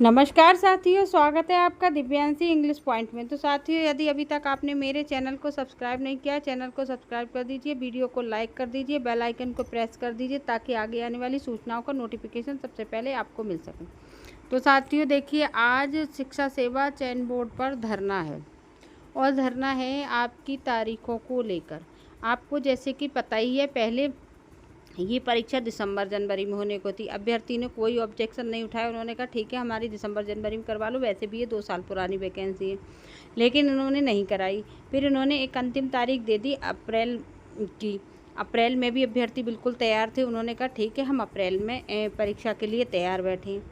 नमस्कार साथियों, स्वागत है आपका दिव्यांशी इंग्लिश पॉइंट में। तो साथियों, यदि अभी तक आपने मेरे चैनल को सब्सक्राइब नहीं किया, चैनल को सब्सक्राइब कर दीजिए, वीडियो को लाइक कर दीजिए, बेल आइकन को प्रेस कर दीजिए ताकि आगे आने वाली सूचनाओं का नोटिफिकेशन सबसे पहले आपको मिल सके। तो साथियों देखिए, आज शिक्षा सेवा चयन बोर्ड पर धरना है और धरना है आपकी तारीखों को लेकर। आपको जैसे कि पता ही है, पहले ये परीक्षा दिसंबर जनवरी में होने को थी। अभ्यर्थी ने कोई ऑब्जेक्शन नहीं उठाया। उन्होंने कहा ठीक है, हमारी दिसंबर जनवरी में करवा लो, वैसे भी ये 2 साल पुरानी वैकेंसी है, लेकिन इन्होंने नहीं कराई। फिर इन्होंने एक अंतिम तारीख दे दी अप्रैल की। अप्रैल में भी अभ्यर्थी बिल्कुल तैयार थे। उन्होंने कहा ठीक है, हम अप्रैल में परीक्षा के लिए तैयार बैठे,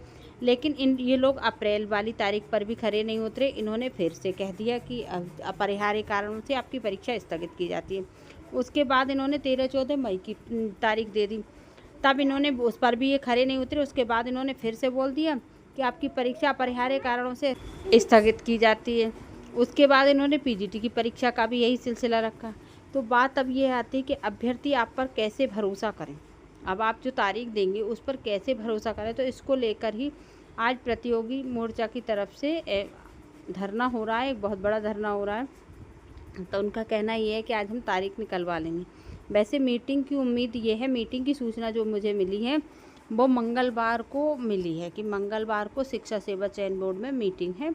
लेकिन ये लोग अप्रैल वाली तारीख पर भी खरे नहीं उतरे। इन्होंने फिर से कह दिया कि अपरिहार्य कारणों से आपकी परीक्षा स्थगित की जाती है। उसके बाद इन्होंने 13-14 मई की तारीख दे दी। तब इन्होंने उस पर भी ये खरे नहीं उतरे। उसके बाद इन्होंने फिर से बोल दिया कि आपकी परीक्षा अपरिहार्य कारणों से स्थगित की जाती है। उसके बाद इन्होंने पीजीटी की परीक्षा का भी यही सिलसिला रखा। तो बात अब ये आती है कि अभ्यर्थी आप पर कैसे भरोसा करें। अब आप जो तारीख देंगे उस पर कैसे भरोसा करें। तो इसको लेकर ही आज प्रतियोगी मोर्चा की तरफ से धरना हो रहा है, एक बहुत बड़ा धरना हो रहा है। तो उनका कहना ये है कि आज हम तारीख निकलवा लेंगे। वैसे मीटिंग की उम्मीद ये है, मीटिंग की सूचना जो मुझे मिली है वो मंगलवार को मिली है कि मंगलवार को शिक्षा सेवा चयन बोर्ड में मीटिंग है।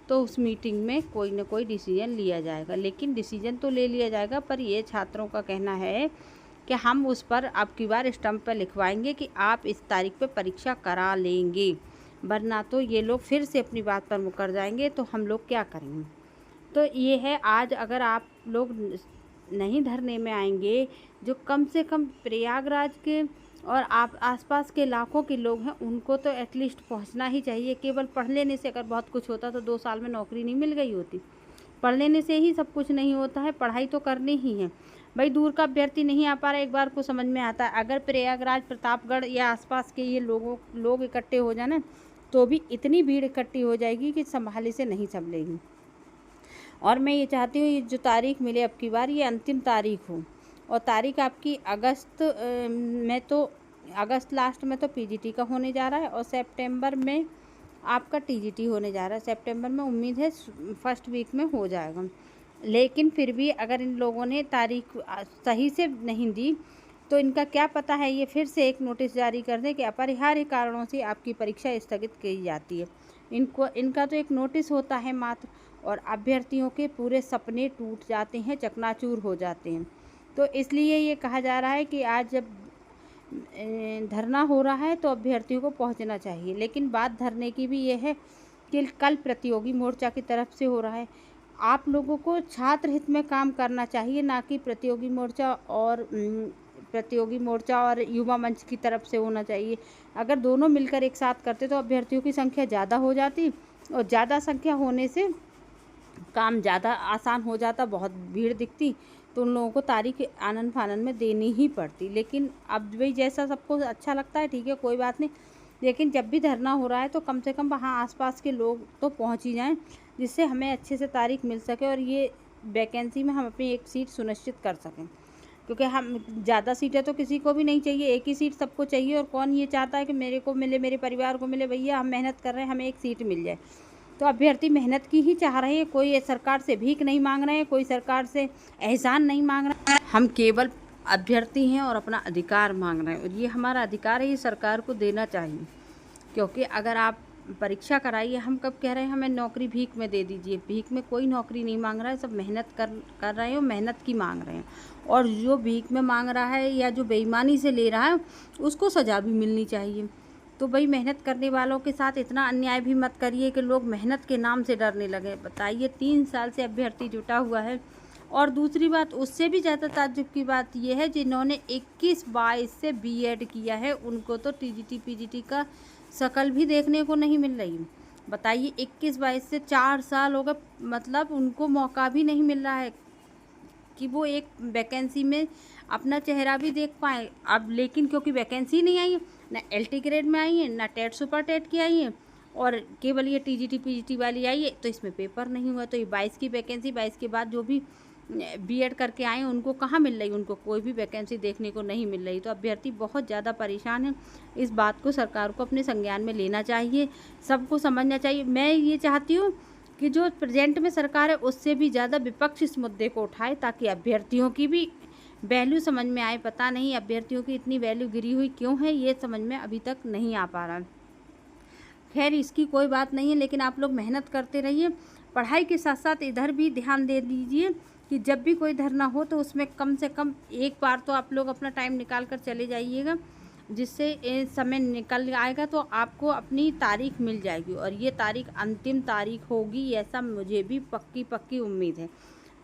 तो उस मीटिंग में कोई ना कोई डिसीजन लिया जाएगा। लेकिन डिसीजन तो ले लिया जाएगा, पर ये छात्रों का कहना है कि हम उस पर अब की बार स्टम्प पर लिखवाएंगे कि आप इस तारीख पे परीक्षा करा लेंगे, वरना तो ये लोग फिर से अपनी बात पर मुकर जाएंगे। तो हम लोग क्या करेंगे। तो ये है, आज अगर आप लोग नहीं धरने में आएंगे, जो कम से कम प्रयागराज के और आप आसपास के इलाकों के लोग हैं, उनको तो एटलीस्ट पहुंचना ही चाहिए। केवल पढ़ लेने से अगर बहुत कुछ होता तो 2 साल में नौकरी नहीं मिल गई होती। पढ़ लेने से ही सब कुछ नहीं होता है, पढ़ाई तो करनी ही है। भाई दूर का अभ्यर्थी नहीं आ पा रहा, एक बार को समझ में आता है। अगर प्रयागराज, प्रतापगढ़ या आसपास के ये लोग इकट्ठे हो जाए ना, तो भी इतनी भीड़ इकट्ठी हो जाएगी कि संभाले से नहीं संभलेगी। और मैं ये चाहती हूँ ये जो तारीख मिले अब की बार, ये अंतिम तारीख हो। और तारीख आपकी अगस्त में तो अगस्त लास्ट में तो पीजीटी का होने जा रहा है और सितंबर में आपका टीजीटी होने जा रहा है। सितंबर में उम्मीद है फर्स्ट वीक में हो जाएगा। लेकिन फिर भी अगर इन लोगों ने तारीख सही से नहीं दी तो इनका क्या पता है, ये फिर से एक नोटिस जारी कर दें कि अपरिहार्य कारणों से आपकी परीक्षा स्थगित की जाती है। इनका तो एक नोटिस होता है मात्र, और अभ्यर्थियों के पूरे सपने टूट जाते हैं, चकनाचूर हो जाते हैं। तो इसलिए ये कहा जा रहा है कि आज जब धरना हो रहा है तो अभ्यर्थियों को पहुंचना चाहिए। लेकिन बात धरने की भी ये है कि कल प्रतियोगी मोर्चा की तरफ से हो रहा है। आप लोगों को छात्र हित में काम करना चाहिए, ना कि प्रतियोगी मोर्चा और युवा मंच की तरफ से होना चाहिए। अगर दोनों मिलकर एक साथ करते तो अभ्यर्थियों की संख्या ज़्यादा हो जाती, और ज़्यादा संख्या होने से काम ज़्यादा आसान हो जाता, बहुत भीड़ दिखती तो उन लोगों को तारीख आनन फानन में देनी ही पड़ती। लेकिन अब भाई जैसा सबको अच्छा लगता है, ठीक है, कोई बात नहीं। लेकिन जब भी धरना हो रहा है तो कम से कम वहाँ आसपास के लोग तो पहुँच ही जाएं, जिससे हमें अच्छे से तारीख मिल सके और ये वैकेंसी में हम अपनी एक सीट सुनिश्चित कर सकें। क्योंकि हम ज़्यादा सीटें तो किसी को भी नहीं चाहिए, एक ही सीट सबको चाहिए। और कौन ये चाहता है कि मेरे को मिले, मेरे परिवार को मिले। भैया हम मेहनत कर रहे हैं, हमें एक सीट मिल जाए। तो अभ्यर्थी मेहनत की ही चाह रहे हैं, कोई सरकार से भीख नहीं मांग रहे हैं, कोई सरकार से एहसान नहीं मांग रहे हैं। हम केवल अभ्यर्थी हैं और अपना अधिकार मांग रहे हैं, और ये हमारा अधिकार है, ये सरकार को देना चाहिए। क्योंकि अगर आप परीक्षा कराइए, हम कब कह रहे हैं हमें नौकरी भीख में दे दीजिए। भीख में कोई नौकरी नहीं मांग रहा है, सब मेहनत कर रहे हैं और मेहनत की मांग रहे हैं। और जो भीख में मांग रहा है या जो बेईमानी से ले रहा है, उसको सज़ा भी मिलनी चाहिए। तो भाई मेहनत करने वालों के साथ इतना अन्याय भी मत करिए कि लोग मेहनत के नाम से डरने लगे। बताइए, 3 साल से अभ्यर्थी जुटा हुआ है। और दूसरी बात, उससे भी ज़्यादा ताज्जुब की बात यह है, जिन्होंने 21-22 से बीएड किया है, उनको तो टीजीटी पीजीटी का शकल भी देखने को नहीं मिल रही। बताइए, 21-22 से 4 साल हो गए, मतलब उनको मौका भी नहीं मिल रहा है कि वो एक वैकेंसी में अपना चेहरा भी देख पाए। अब लेकिन क्योंकि वैकेंसी नहीं आई है, ना एलटी ग्रेड में आई है, ना टेट सुपर टेट की आई है, और केवल ये टीजीटी पीजीटी वाली आई है, तो इसमें पेपर नहीं हुआ। तो ये 22 की वैकेंसी, 22 के बाद जो भी बीएड करके आए उनको कहाँ मिल रही, उनको कोई भी वैकेंसी देखने को नहीं मिल रही। तो अभ्यर्थी बहुत ज़्यादा परेशान हैं। इस बात को सरकार को अपने संज्ञान में लेना चाहिए, सबको समझना चाहिए। मैं ये चाहती हूँ कि जो प्रेजेंट में सरकार है उससे भी ज़्यादा विपक्ष इस मुद्दे को उठाए, ताकि अभ्यर्थियों की भी वैल्यू समझ में आए। पता नहीं अभ्यर्थियों की इतनी वैल्यू गिरी हुई क्यों है, ये समझ में अभी तक नहीं आ पा रहा। खैर इसकी कोई बात नहीं है, लेकिन आप लोग मेहनत करते रहिए। पढ़ाई के साथ साथ इधर भी ध्यान दे दीजिए कि जब भी कोई धरना हो तो उसमें कम से कम एक बार तो आप लोग अपना टाइम निकाल कर चले जाइएगा, जिससे समय निकल आएगा तो आपको अपनी तारीख मिल जाएगी। और ये तारीख अंतिम तारीख होगी, ऐसा मुझे भी पक्की उम्मीद है,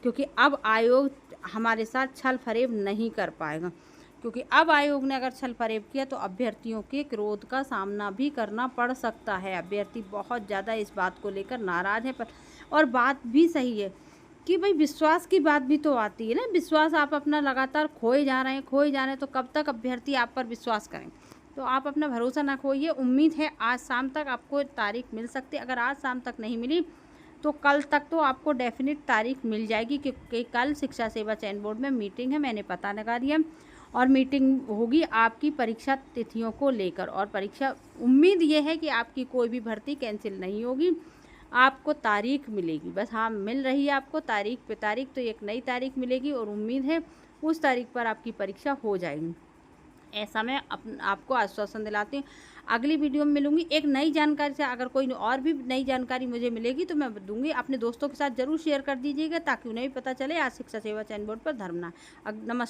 क्योंकि अब आयोग हमारे साथ छल फरेब नहीं कर पाएगा। क्योंकि अब आयोग ने अगर छल फरेब किया तो अभ्यर्थियों के क्रोध का सामना भी करना पड़ सकता है। अभ्यर्थी बहुत ज़्यादा इस बात को लेकर नाराज़ है। और बात भी सही है कि भाई विश्वास की बात भी तो आती है ना। विश्वास आप अपना लगातार खोए जा रहे हैं, तो कब तक अभ्यर्थी आप पर विश्वास करें। तो आप अपना भरोसा ना खोइए। उम्मीद है आज शाम तक आपको तारीख मिल सकती है। अगर आज शाम तक नहीं मिली तो कल तक तो आपको डेफिनेट तारीख मिल जाएगी, क्योंकि कल शिक्षा सेवा चयन बोर्ड में मीटिंग है, मैंने पता लगा दिया। और मीटिंग होगी आपकी परीक्षा तिथियों को लेकर। और परीक्षा उम्मीद ये है कि आपकी कोई भी भर्ती कैंसिल नहीं होगी, आपको तारीख मिलेगी। बस हाँ, मिल रही है आपको तारीख पे तारीख, तो एक नई तारीख मिलेगी और उम्मीद है उस तारीख पर आपकी परीक्षा हो जाएगी। ऐसा मैं आपको आश्वासन दिलाती हूँ। अगली वीडियो में मिलूंगी एक नई जानकारी से। अगर कोई और भी नई जानकारी मुझे मिलेगी तो मैं दूंगी। अपने दोस्तों के साथ ज़रूर शेयर कर दीजिएगा, ताकि उन्हें भी पता चले आज शिक्षा सेवा चयन बोर्ड पर धरना। नमस्कार।